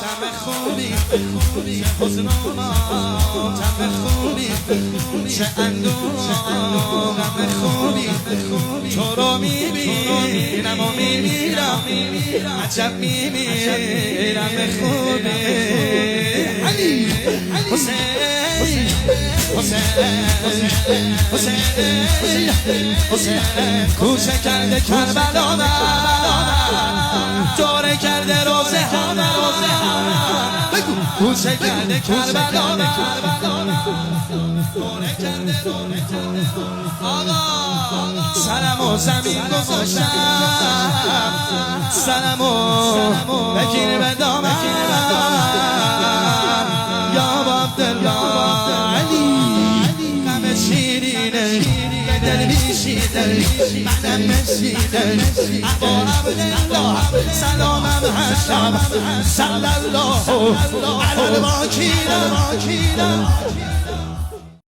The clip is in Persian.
تم خوبی چه حزنونا تم خوبی چه اندوه غم خوبی تو رو میبینم و میمیرم عجب میمیرم به خوبی علی حسین حسین کوچه کرده کربلا دوره کرده روزه ها کوچه کرده کربلا دوره کرده آقا سرمو زمین گذاشتم سرمو بگیر به دامن یا عبدالله علی غم شیرینه دل میشیده منم مشیده ابا عبدالله سلامم هشم صلی الله علی الواکیل